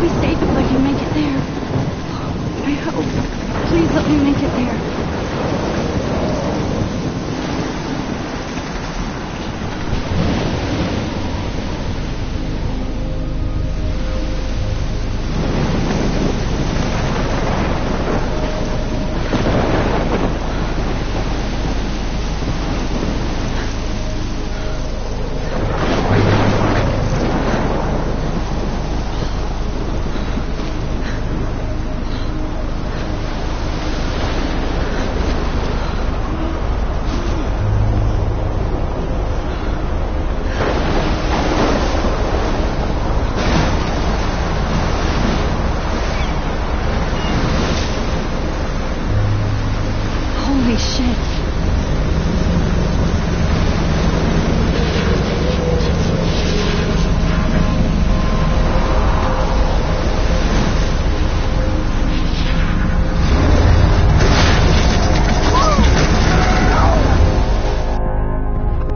be safe if I can make it there. I hope. Please let me make it there. Holy shit.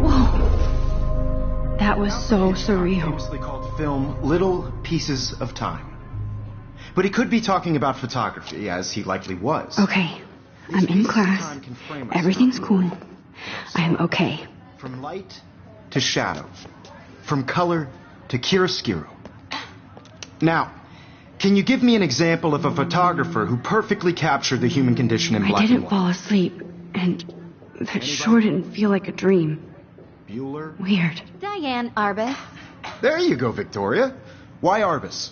Whoa. That was so surreal. Famously called film Little Pieces of Time. But he could be talking about photography, as he likely was. Okay. I'm in class. Everything's cool. I am okay. From light to shadow. From color to chiaroscuro. Now, can you give me an example of a photographer who perfectly captured the human condition in black and white? I didn't fall asleep, and that sure didn't feel like a dream. Bueller? Weird. Diane Arbus. There you go, Victoria. Why Arbus?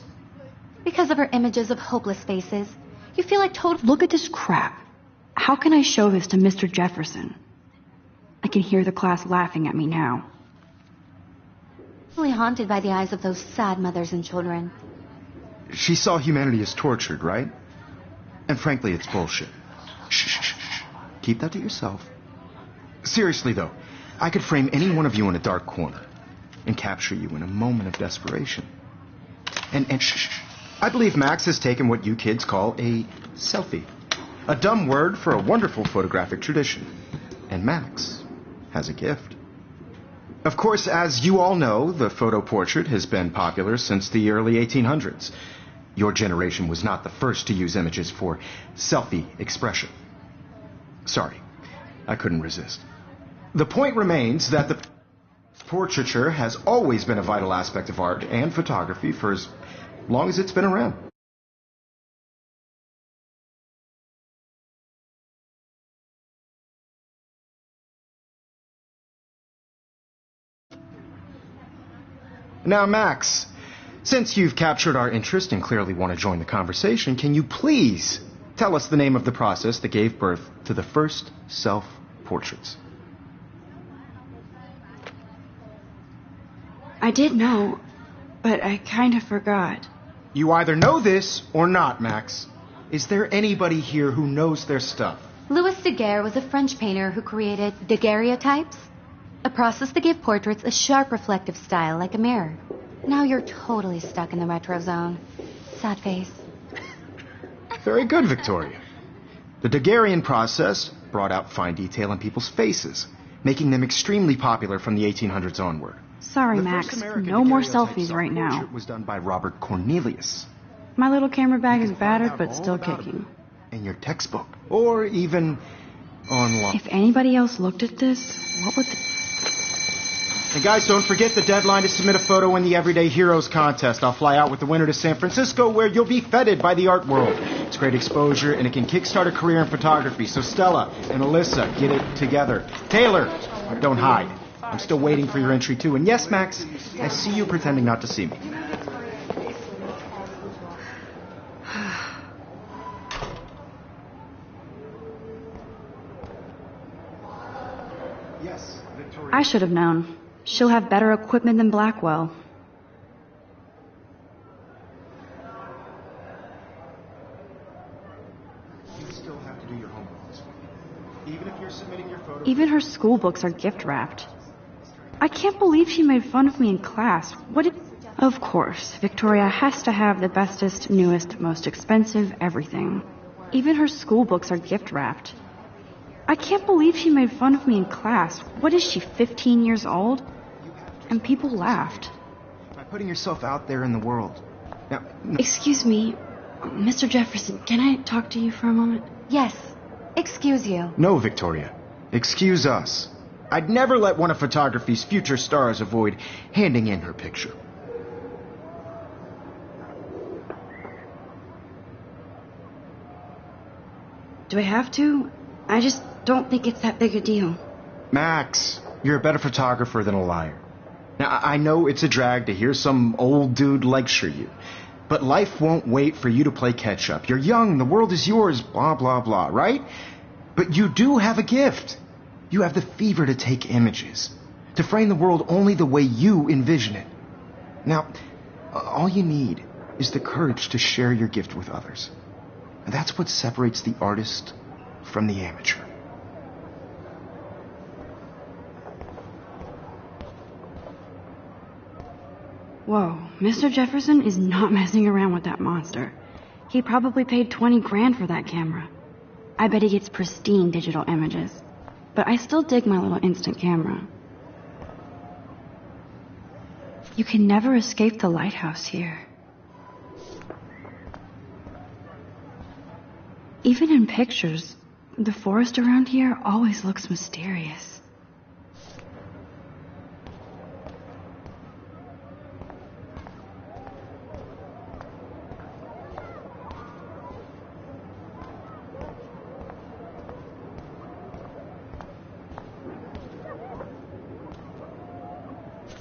Because of her images of hopeless faces. You feel like total... Look at this crap. How can I show this to Mr. Jefferson? I can hear the class laughing at me now. Really haunted by the eyes of those sad mothers and children. She saw humanity as tortured, right? And frankly, it's bullshit. Shh, shh, shh. Keep that to yourself. Seriously, though, I could frame any one of you in a dark corner and capture you in a moment of desperation. And shh, shh. I believe Max has taken what you kids call a selfie. A dumb word for a wonderful photographic tradition. And Max has a gift. Of course, as you all know, the photo portrait has been popular since the early 1800s. Your generation was not the first to use images for selfie expression. Sorry, I couldn't resist. The point remains that the portraiture has always been a vital aspect of art and photography for as long as it's been around. Now, Max, since you've captured our interest and clearly want to join the conversation, can you please tell us the name of the process that gave birth to the first self-portraits? I did know, but I kind of forgot. You either know this or not, Max. Is there anybody here who knows their stuff? Louis Daguerre was a French painter who created daguerreotypes, a process that gave portraits a sharp reflective style like a mirror. Now you're totally stuck in the retro zone. Sad face. Very good, Victoria. The Daguerrean process brought out fine detail in people's faces, making them extremely popular from the 1800s onward. Sorry, Max. No more selfies right now. It was done by Robert Cornelius. My little camera bag is battered, but still kicking. In your textbook, or even online. If anybody else looked at this, what would... And guys, don't forget the deadline to submit a photo in the Everyday Heroes contest. I'll fly out with the winner to San Francisco, where you'll be feted by the art world. It's great exposure, and it can kickstart a career in photography. So Stella and Alyssa, get it together. Taylor, don't hide. I'm still waiting for your entry, too. And yes, Max, I see you pretending not to see me. Yes, Victoria. I should have known. She'll have better equipment than Blackwell. You still have to do your homework this week. Even if you're submitting your photo... Even her school books are gift-wrapped. I can't believe she made fun of me in class. What did... Of course, Victoria has to have the bestest, newest, most expensive everything. Even her school books are gift-wrapped. I can't believe she made fun of me in class. What is she, 15 years old? And people laughed. By putting yourself out there in the world, Now, Excuse me, Mr. Jefferson, can I talk to you for a moment? Yes. Excuse you. no, Victoria. Excuse us. I'd never let one of photography's future stars avoid handing in her picture. Do I have to? I just don't think it's that big a deal. Max, you're a better photographer than a liar. Now, I know it's a drag to hear some old dude lecture you, but life won't wait for you to play catch-up. You're young, the world is yours, blah, blah, blah, right? But you do have a gift. You have the fever to take images, to frame the world only the way you envision it. Now, all you need is the courage to share your gift with others. And that's what separates the artist from the amateur. Whoa, Mr. Jefferson is not messing around with that monster. He probably paid 20 grand for that camera. I bet he gets pristine digital images. But I still dig my little instant camera. You can never escape the lighthouse here. Even in pictures, the forest around here always looks mysterious.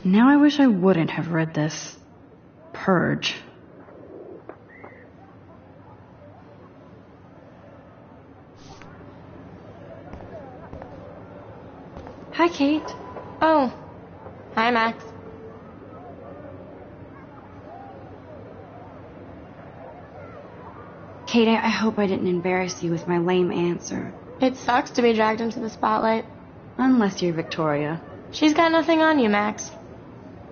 Now I wish I wouldn't have read this. Purge. Hi, Kate. Oh. Hi, Max. Kate, I hope I didn't embarrass you with my lame answer. It sucks to be dragged into the spotlight. Unless you're Victoria. She's got nothing on you, Max.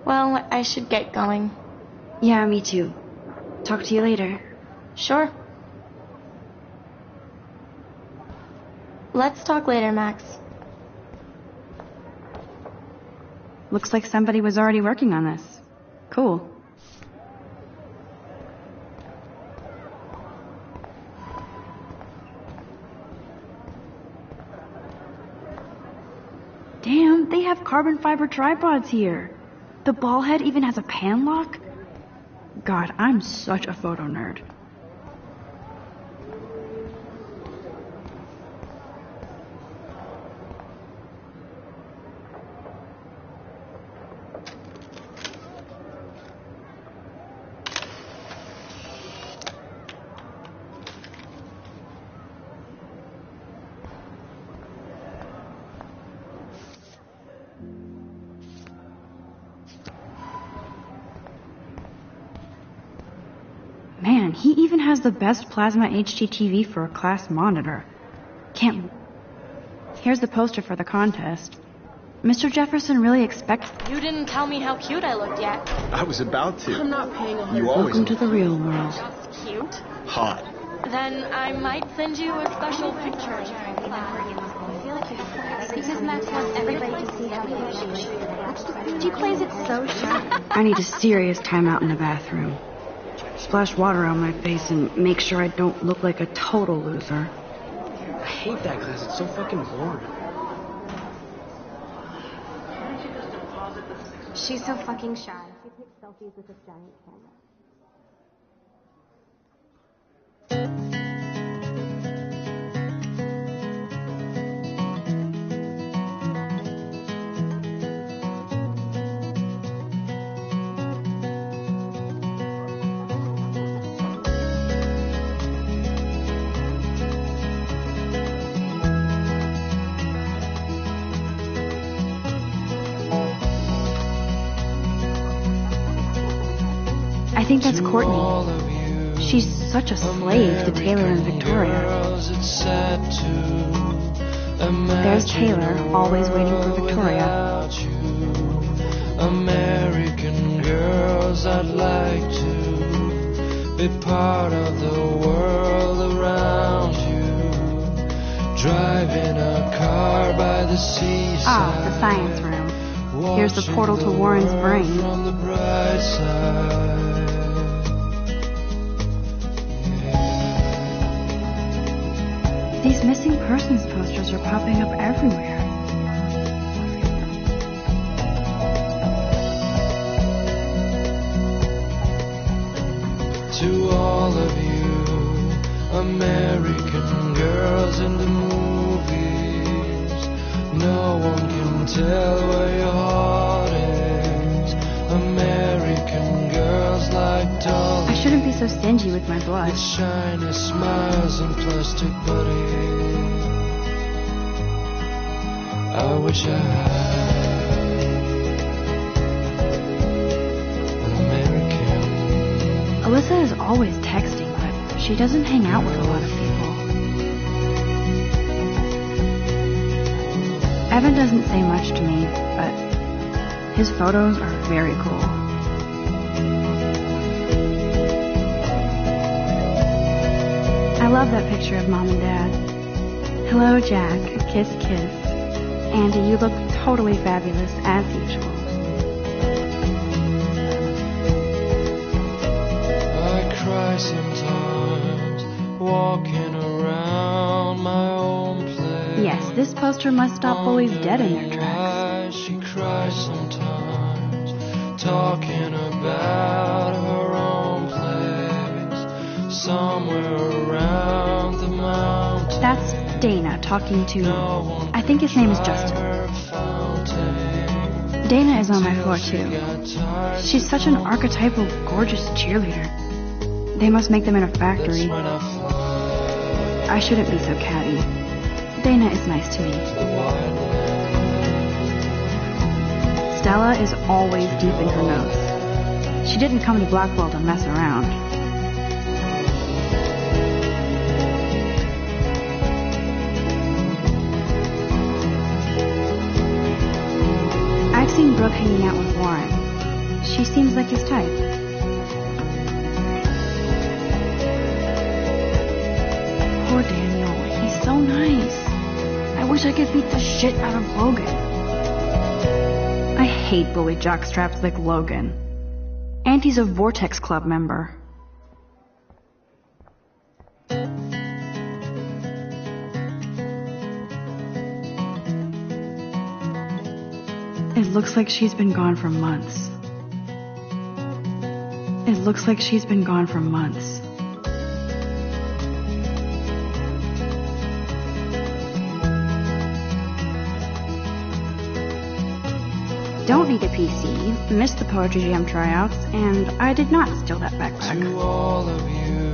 Well, I should get going. Yeah, me too. Talk to you later. Sure. Let's talk later, Max. Looks like somebody was already working on this. Cool. Damn, they have carbon fiber tripods here. The ball head even has a pan lock? God, I'm such a photo nerd. Man, he even has the best plasma HDTV for a class monitor. Can't... Here's the poster for the contest. Mr. Jefferson really expects... You didn't tell me how cute I looked yet. I was about to. I'm not paying a You always Welcome to the real world. Just cute? hot. Then I might send you a special picture. Because Max wants everybody to see how cute she is. She plays it so sharp. I need a serious timeout in the bathroom. Splash water on my face and make sure I don't look like a total loser. I hate that class. It's so fucking boring. She's so fucking shy. She takes selfies with this giant camera. I think that's Courtney. She's such a slave to Taylor and Victoria. There's Taylor, always waiting for Victoria. American girls, I'd like to be part of the world around you. Driving a car by the seaside. Ah, the science room. Here's the portal to Warren's brain. From the bright side. Missing persons posters are popping up everywhere. To all of you American girls in the movies, no one can tell where your heart is. American girls like dolls. I shouldn't be so stingy with my blood. With shiny smiles and plastic bodies. I wish I had an American. Alyssa is always texting, but she doesn't hang out with a lot of people. Evan doesn't say much to me, but his photos are very cool. I love that picture of Mom and Dad. Hello, Jack. Kiss, kiss. Andy, you look totally fabulous, as usual. I cry sometimes, walking around my own place. Yes, this poster must stop bullies dead in their tracks. She cries sometimes, talking about her own place, somewhere around the mountain. That's Dana talking to, I think his name is Justin. Dana is on my floor too. She's such an archetypal, gorgeous cheerleader. They must make them in a factory. I shouldn't be so catty. Dana is nice to me. Stella is always deep in her notes. She didn't come to Blackwell to mess around. I've seen Brooke hanging out with Warren. She seems like his type. Poor Daniel, he's so nice. I wish I could beat the shit out of Logan. I hate bully jockstraps like Logan. And he's a Vortex Club member. It looks like she's been gone for months. It looks like she's been gone for months. Don't need a PC, missed the Poetry Jam tryouts, and I did not steal that backpack. To all of you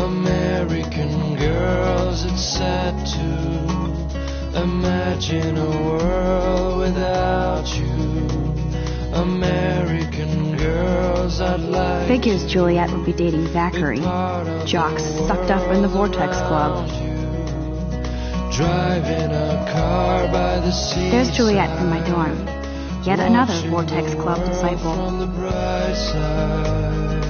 American girls, it's sad to imagine a world without you. American girls, I'd like Figures Juliet would be dating Zachary, jocks sucked up in the Vortex Club. Driving a car by the sea. There's Juliet from my dorm. Yet another Vortex Club disciple. From the bright side.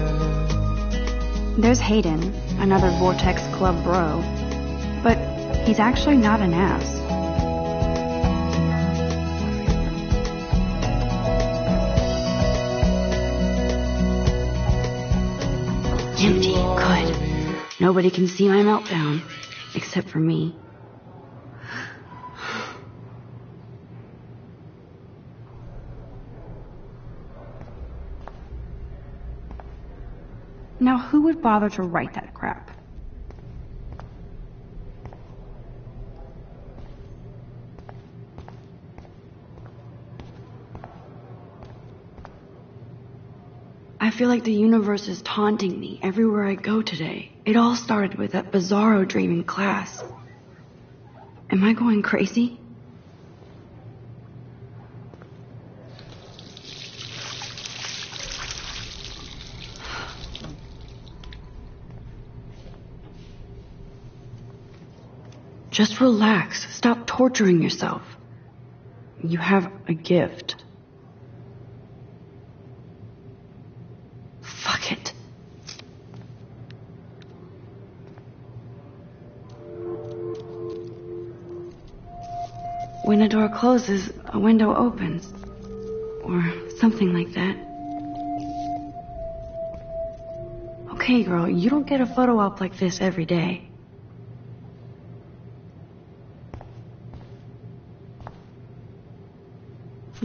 There's Hayden, another Vortex Club bro. But he's actually not an ass. Empty, good. Nobody can see my meltdown, except for me. Now, who would bother to write that crap? I feel like the universe is taunting me everywhere I go today. It all started with that bizarro dream in class. Am I going crazy? Just relax. Stop torturing yourself. You have a gift. Fuck it. When a door closes, a window opens. Or something like that. Okay, girl, you don't get a photo op like this every day.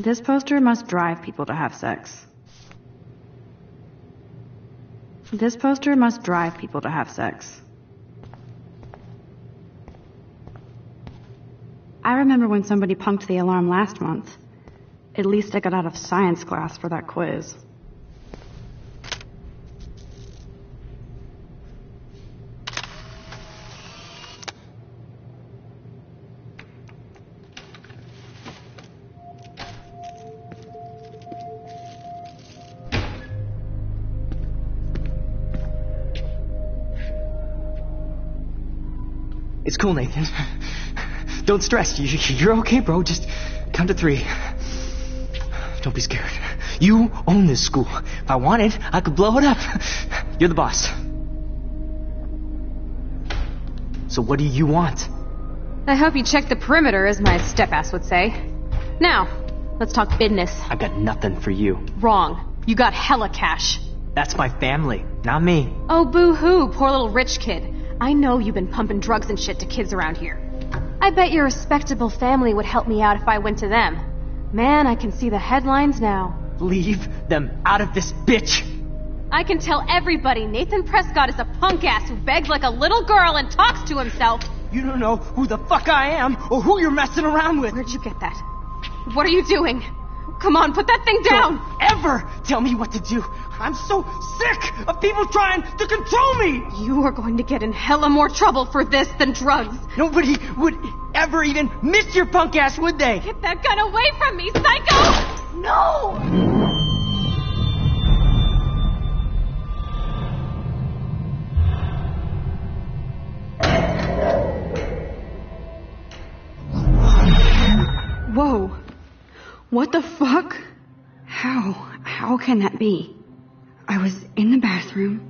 This poster must drive people to have sex. This poster must drive people to have sex. I remember when somebody punked the alarm last month. At least I got out of science class for that quiz. It's cool, Nathan. Don't stress. You're okay, bro. Just count to 3. Don't be scared. You own this school. If I wanted, I could blow it up. You're the boss. So what do you want? I hope you check the perimeter, as my step-ass would say. Now, let's talk business. I got nothing for you. Wrong. You got hella cash. That's my family, not me. Oh, boo-hoo, poor little rich kid. I know you've been pumping drugs and shit to kids around here. I bet your respectable family would help me out if I went to them. Man, I can see the headlines now. Leave them out of this, bitch! I can tell everybody Nathan Prescott is a punk ass who begs like a little girl and talks to himself. You don't know who the fuck I am or who you're messing around with. Where'd you get that? What are you doing? Come on, put that thing down! Don't ever tell me what to do. I'm so sick of people trying to control me! You are going to get in hella more trouble for this than drugs. Nobody would ever even miss your punk ass, would they? Get that gun away from me, psycho! No! Whoa. What the fuck? How can that be? I was in the bathroom.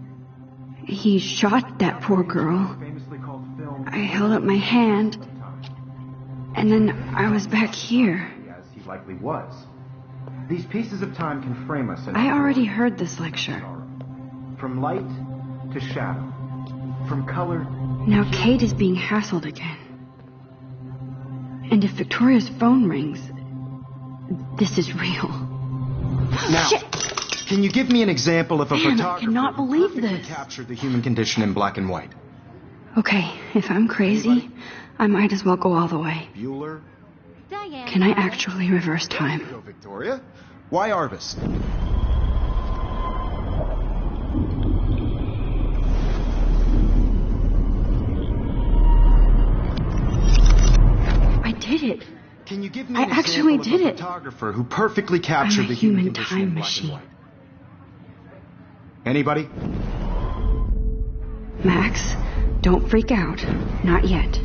He shot that poor girl. I held up my hand. And then I was back here. As he likely was. These pieces of time can frame us in I already heard this lecture. From light to shadow. From color. Now Kate is being hassled again. And if Victoria's phone rings, this is real. Now, Shit. Can you give me an example of a Man, I photographer cannot who believe perfectly this. captured the human condition in black and white? Okay, if I'm crazy, I might as well go all the way. Bueller? Diane. Can I actually reverse time? Go, Victoria. Why Arvis? I did it. Can you give me I an actually example did of a it. photographer who perfectly captured I'm a the human human condition time in black machine. and white? Anybody? Max, don't freak out. Not yet.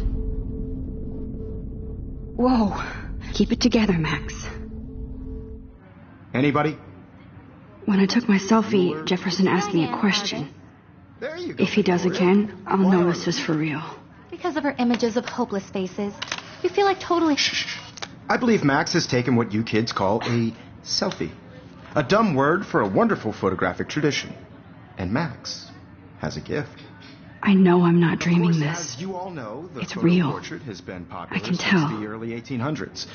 Whoa. Keep it together, Max. Anybody? When I took my selfie, Jefferson asked me a question. There you go. If he does Victoria. again, I'll Why know Arvis? this is for real. Because of her images of hopeless faces. You feel like totally... I believe Max has taken what you kids call a selfie. A dumb word for a wonderful photographic tradition. And Max has a gift. I know I'm not dreaming Of course, this. As you all know, the It's photo real. portrait has been popular I can since tell. the early 1800s.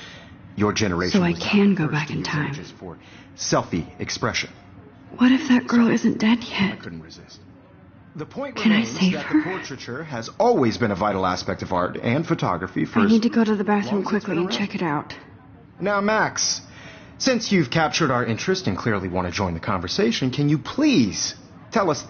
Your generation So I was not can the go first back to in use time. images for selfie expression. What if that girl isn't dead I yet? couldn't resist. The point Can I remains save that her? the portraiture has always been a vital aspect of art and photography for I as need to go to the long bathroom as it's quickly been and around. check it out. Now, Max, since you've captured our interest and clearly want to join the conversation, can you please tell us...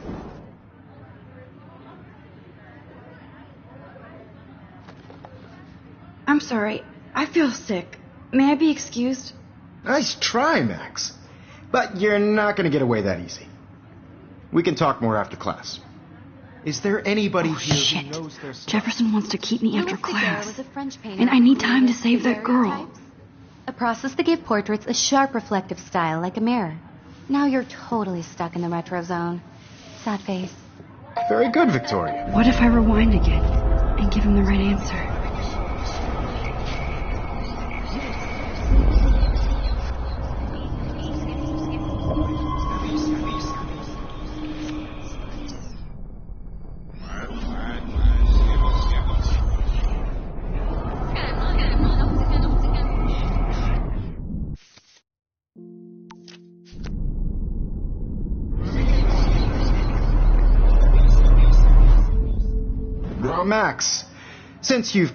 I'm sorry. I feel sick. May I be excused? Nice try, Max. But you're not going to get away that easy. We can talk more after class. Is there anybody Oh, here shit. who knows their stuff? Jefferson wants to keep me after Louis Daguerre class. was a French painter And I need who time to created save that girl. daguerreotypes, a process that gave portraits a sharp reflective style like a mirror. Now you're totally stuck in the retro zone. Sad face. Very good, Victoria. What if I rewind again and give him the right answer? Max, since you've...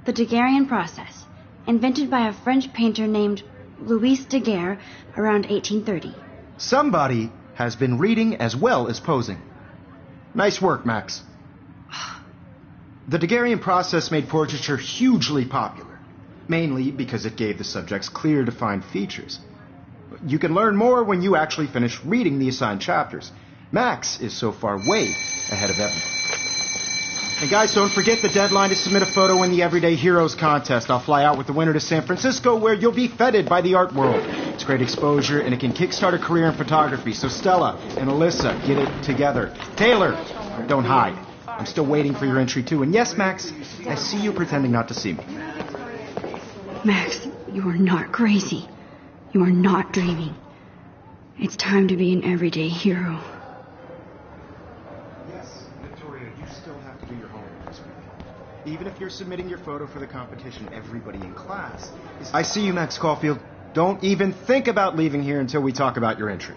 The Daguerrean process, invented by a French painter named Louis Daguerre around 1830. Somebody has been reading as well as posing. Nice work, Max. The Daguerrean process made portraiture hugely popular, mainly because it gave the subjects clear, defined features. You can learn more when you actually finish reading the assigned chapters. Max is so far way ahead of everyone. And guys, don't forget the deadline to submit a photo in the Everyday Heroes contest. I'll fly out with the winner to San Francisco, where you'll be feted by the art world. It's great exposure, and it can kickstart a career in photography. So Stella and Alyssa, get it together. Taylor, don't hide. I'm still waiting for your entry, too. And yes, Max, I see you pretending not to see me. Max, you are not crazy. You are not dreaming. It's time to be an everyday hero. Yes, Victoria, you still have to do your homework this week. Even if you're submitting your photo for the competition, everybody in class is... I see you, Max Caulfield. Don't even think about leaving here until we talk about your entry.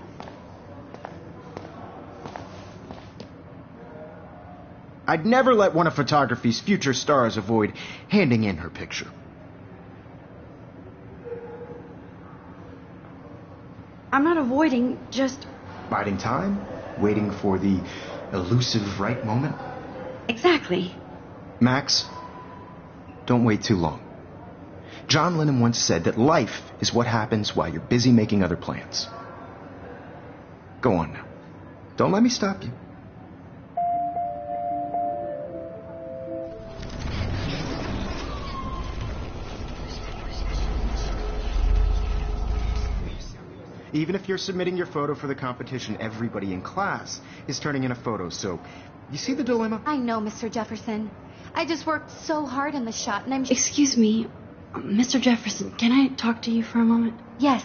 I'd never let one of photography's future stars avoid handing in her picture. I'm not avoiding, just... Biding time? Waiting for the elusive right moment? Exactly. Max, don't wait too long. John Lennon once said that life is what happens while you're busy making other plans. Go on now. Don't let me stop you. Even if you're submitting your photo for the competition, everybody in class is turning in a photo, so you see the dilemma? I know, Mr. Jefferson. I just worked so hard in the shot, and I'm... Excuse me, Mr. Jefferson, can I talk to you for a moment? Yes.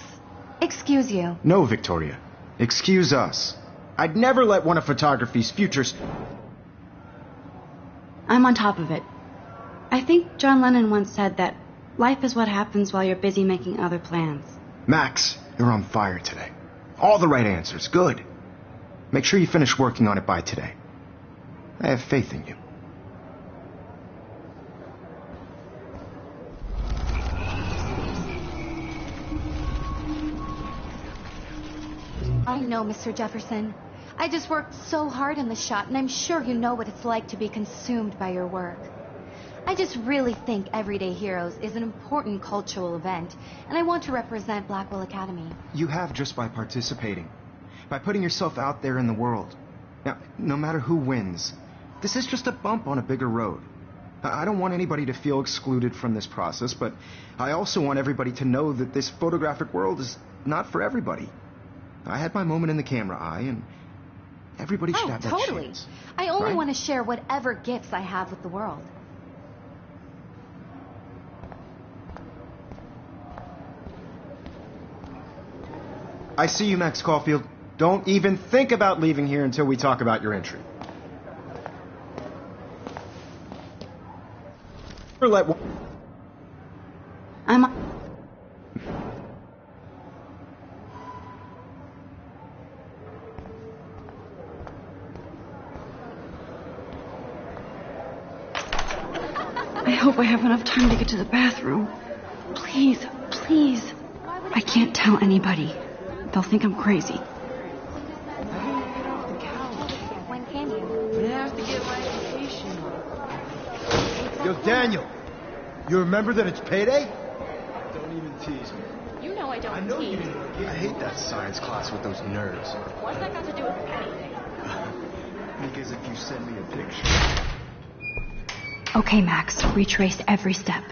Excuse you. No, Victoria. Excuse us. I'd never let one of photography's futures... I'm on top of it. I think John Lennon once said that life is what happens while you're busy making other plans. Max, you're on fire today. All the right answers. Good. Make sure you finish working on it by today. I have faith in you. I know, Mr. Jefferson. I just worked so hard in the shot, and I'm sure you know what it's like to be consumed by your work. I just really think Everyday Heroes is an important cultural event, and I want to represent Blackwell Academy. You have just by participating, by putting yourself out there in the world. Now, no matter who wins, this is just a bump on a bigger road. I don't want anybody to feel excluded from this process, but I also want everybody to know that this photographic world is not for everybody. I had my moment in the camera eye, and everybody should have that totally. chance. I only right? want to share whatever gifts I have with the world. I see you, Max Caulfield. Don't even think about leaving here until we talk about your entry. I hope I have enough time to get to the bathroom. Please, please. I can't tell anybody. They'll think I'm crazy. When can you? I have to get my education. Yo, Daniel, you remember that it's payday? Don't even tease me. You know I don't I know you tease. didn't. I hate that science class with those nerds. What's that got to do with anything? Because if you send me a picture... Okay, Max, retrace every step.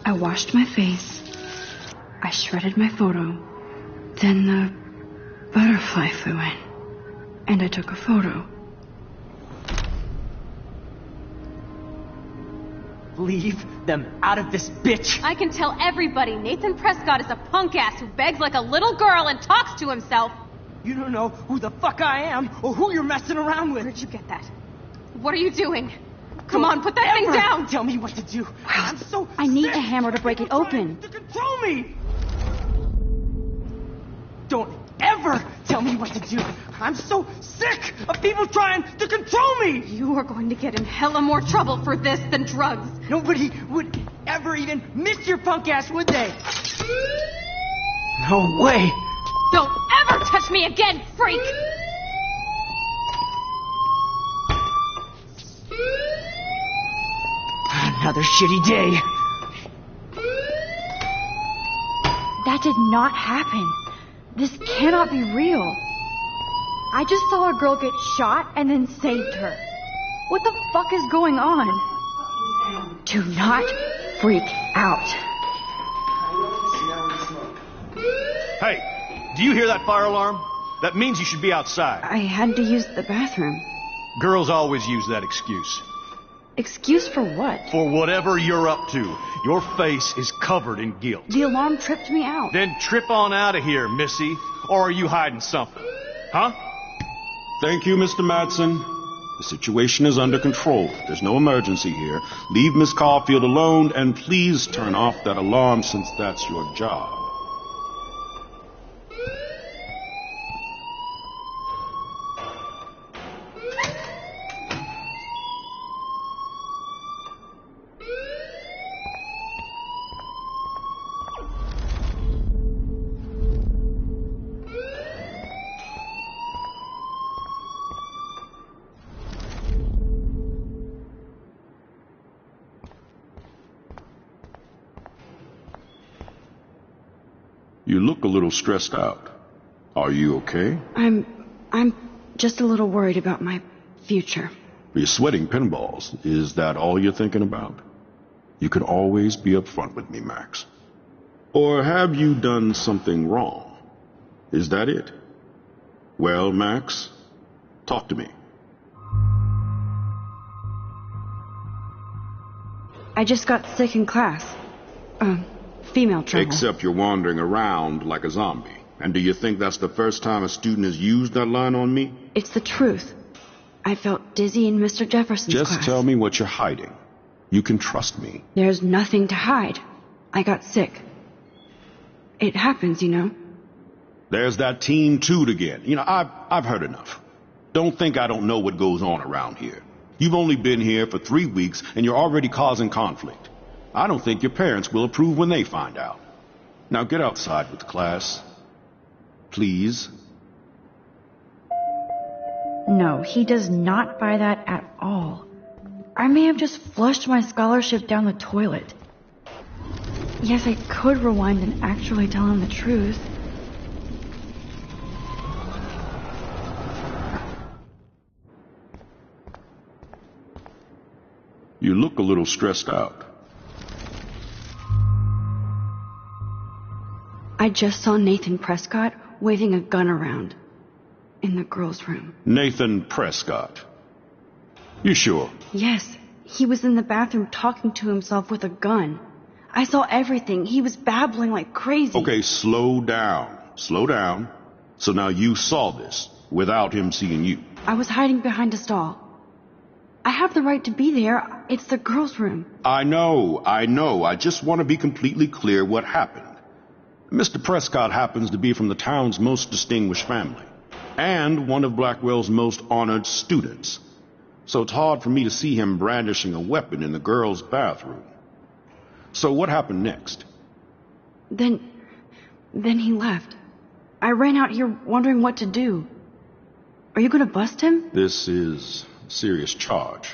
I washed my face. I shredded my photo. Then the butterfly flew in. And I took a photo. Leave them out of this, bitch! I can tell everybody Nathan Prescott is a punk ass who begs like a little girl and talks to himself. You don't know who the fuck I am or who you're messing around with. Where'd you get that? What are you doing? Come on, put that thing Ever down! Tell me what to do. I'm so I need sick a hammer to break it of trying open. To control me. Don't ever ever tell me what to do. I'm so sick of people trying to control me. You are going to get in hella more trouble for this than drugs. Nobody would ever even miss your punk ass, would they? No way. Don't ever touch me again, freak! Another shitty day. That did not happen. This cannot be real. I just saw a girl get shot and then saved her. What the fuck is going on? Do not freak out. Hey, do you hear that fire alarm? That means you should be outside. I had to use the bathroom. Girls always use that excuse. Excuse for what? For whatever you're up to. Your face is covered in guilt. The alarm tripped me out. Then trip on out of here, Missy. Or are you hiding something? Huh? Thank you, Mr. Madsen. The situation is under control. There's no emergency here. Leave Miss Caulfield alone, and please turn off that alarm since that's your job. You look a little stressed out. Are you okay? I'm just a little worried about my future. You're sweating pinballs. Is that all you're thinking about? You can always be upfront with me, Max. Or have you done something wrong? Is that it? Well, Max, talk to me. I just got sick in class. Female trouble. Except you're wandering around like a zombie. And do you think that's the first time a student has used that line on me? It's the truth. I felt dizzy in Mr. Jefferson's class. Just tell me what you're hiding. You can trust me. There's nothing to hide. I got sick. It happens, you know. There's that Team Toot again. You know, I've heard enough. Don't think I don't know what goes on around here. You've only been here for 3 weeks, and you're already causing conflict. I don't think your parents will approve when they find out. Now get outside with the class. Please. No, he does not buy that at all. I may have just flushed my scholarship down the toilet. Yes, I could rewind and actually tell him the truth. You look a little stressed out. I just saw Nathan Prescott waving a gun around in the girls' room. Nathan Prescott. You sure? Yes, he was in the bathroom talking to himself with a gun. I saw everything. He was babbling like crazy. Okay, slow down. Slow down. So now you saw this without him seeing you. I was hiding behind a stall. I have the right to be there. It's the girls' room. I know. I just want to be completely clear what happened. Mr. Prescott happens to be from the town's most distinguished family, and one of Blackwell's most honored students. So it's hard for me to see him brandishing a weapon in the girls' bathroom. So what happened next? Then he left. I ran out here wondering what to do. Are you gonna bust him? This is a serious charge.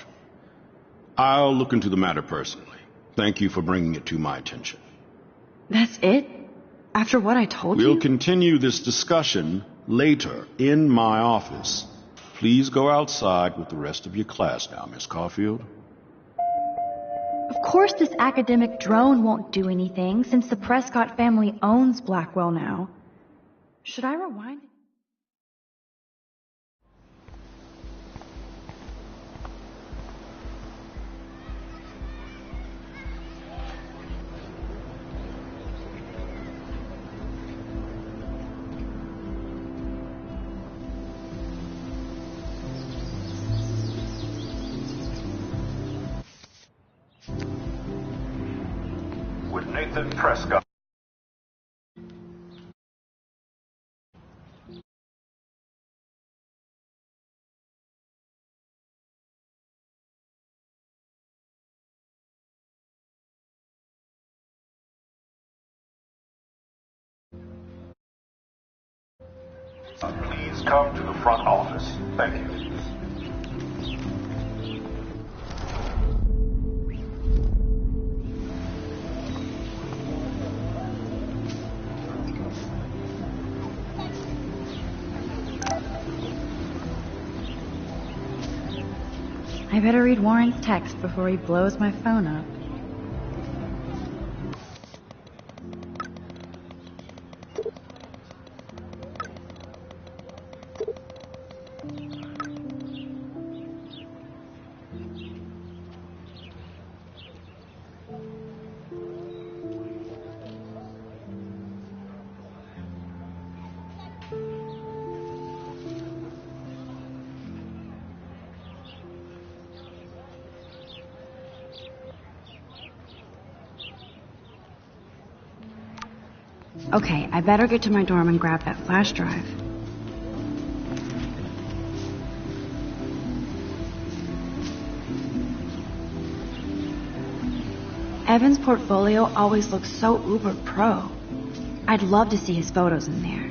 I'll look into the matter personally. Thank you for bringing it to my attention. That's it? After what I told you? We'll continue this discussion later in my office. Please go outside with the rest of your class now, Miss Caulfield. Of course this academic drone won't do anything since the Prescott family owns Blackwell now. Should I rewind? With Nathan Prescott. come to the front office. Thank you. I better read Warren's text before he blows my phone up. Okay, I better get to my dorm and grab that flash drive. Evan's portfolio always looks so uber pro. I'd love to see his photos in there.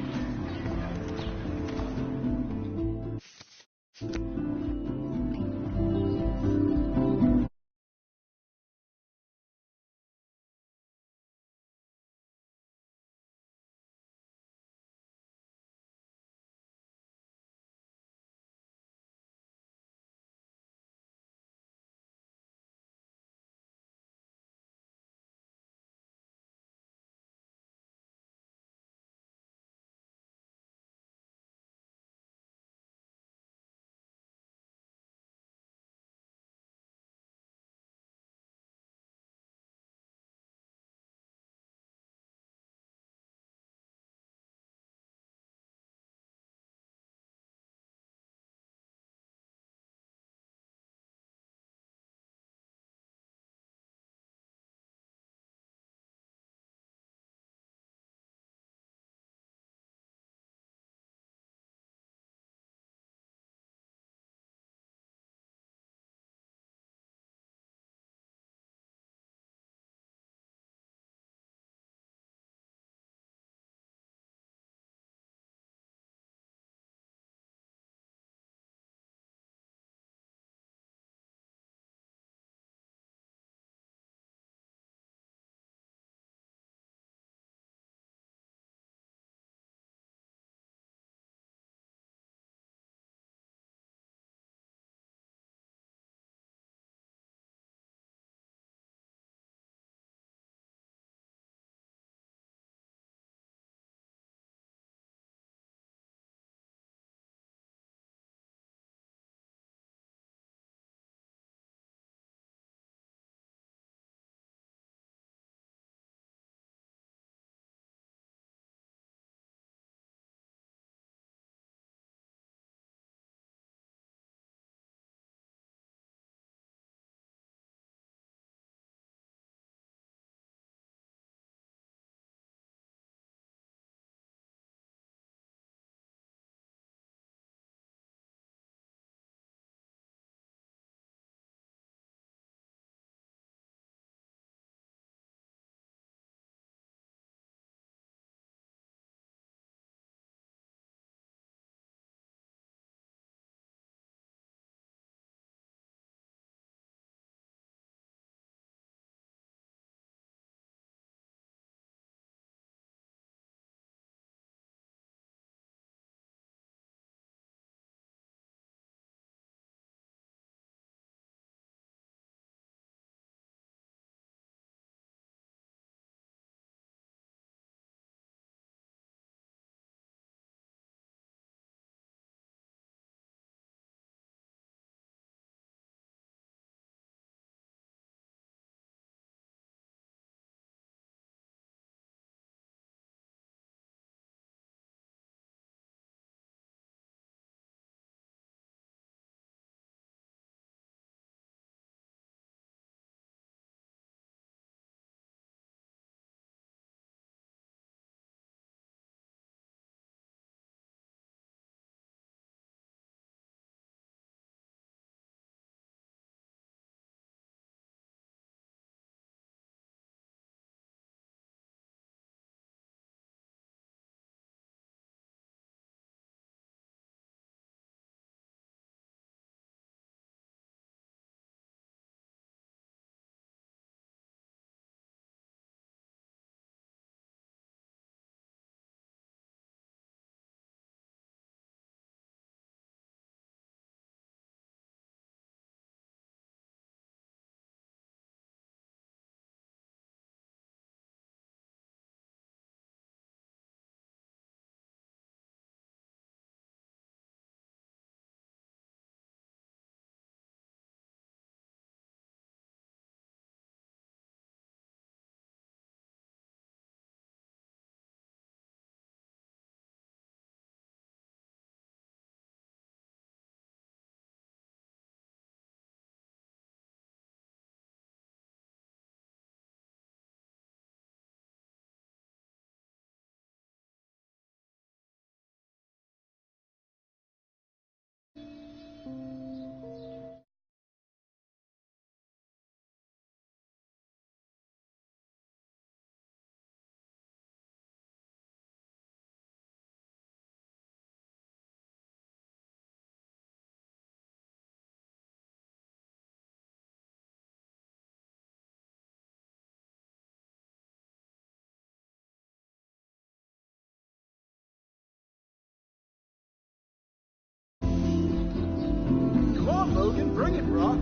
Bring it, bro.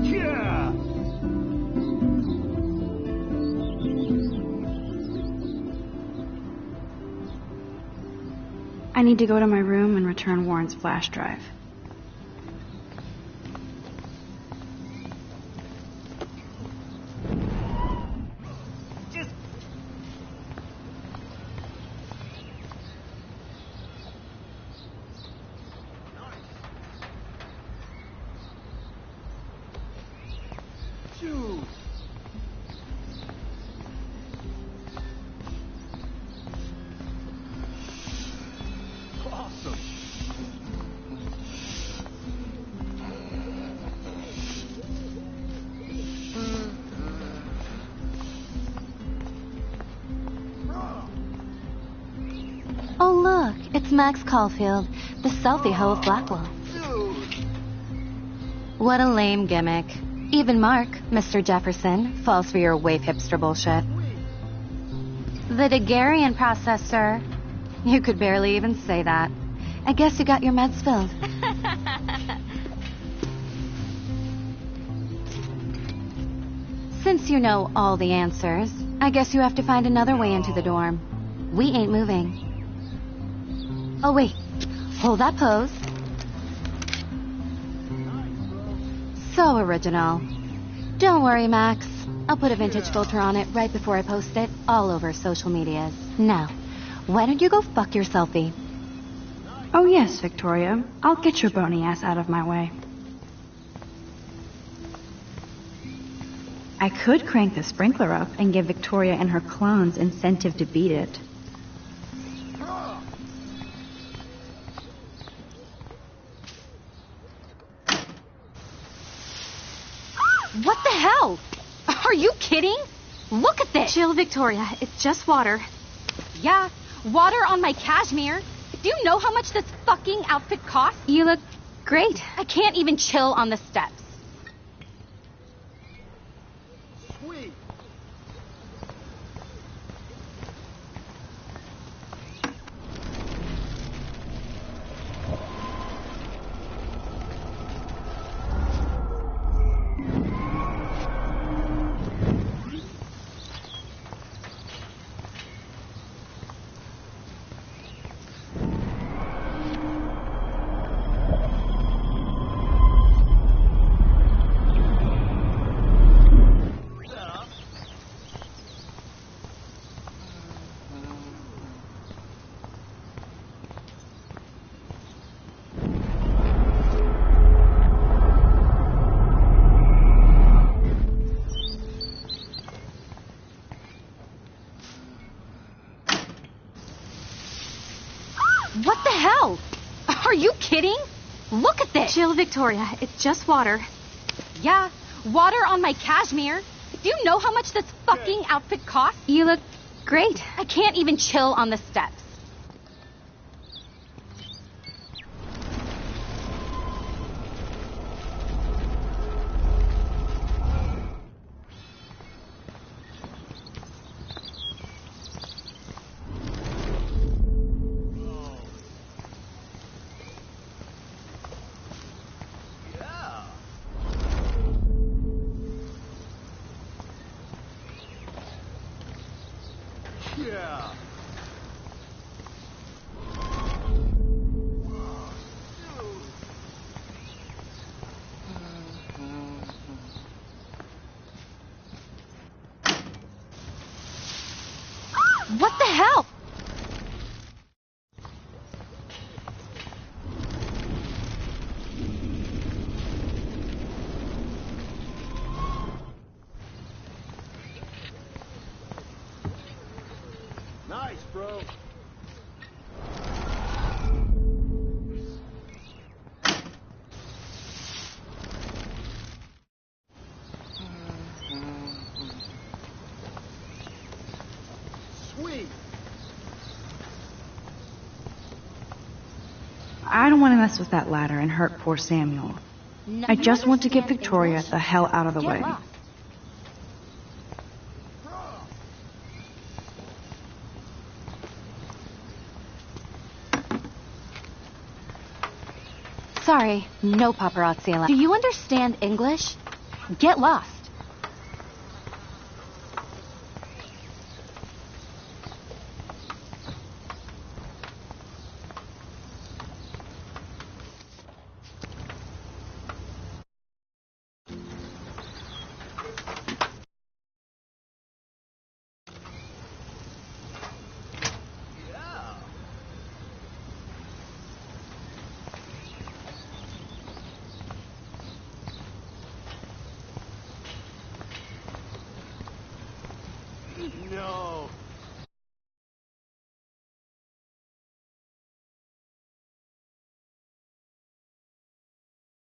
Yeah. I need to go to my room and return Warren's flash drive. Oh, look, it's Max Caulfield, the selfie hoe of Blackwell. What a lame gimmick. Even Mark, Mr. Jefferson, falls for your wave hipster bullshit. The Daguerrean process, sir. You could barely even say that. I guess you got your meds filled. Since you know all the answers, I guess you have to find another way into the dorm. We ain't moving. Oh, wait. Hold that pose. So original. Don't worry, Max. I'll put a vintage filter on it right before I post it all over social medias. Now, why don't you go fuck your selfie? Oh yes, Victoria. I'll get your bony ass out of my way. I could crank the sprinkler up and give Victoria and her clones incentive to beat it. What the hell? Are you kidding? Look at this. Chill, Victoria. It's just water. Yeah, water on my cashmere. Do you know how much this fucking outfit costs? You look great. I can't even chill on the steps. Sweet. What the hell? Are you kidding? Look at this. Chill, Victoria. It's just water. Yeah, water on my cashmere. Do you know how much this fucking outfit costs? You look great. I can't even chill on the steps. Yeah. What the hell? Nice, bro. Sweet. I don't want to mess with that ladder and hurt poor Samuel. I just want to get Victoria the hell out of the way. Sorry, no paparazzi allowed. Do you understand English? Get lost. No.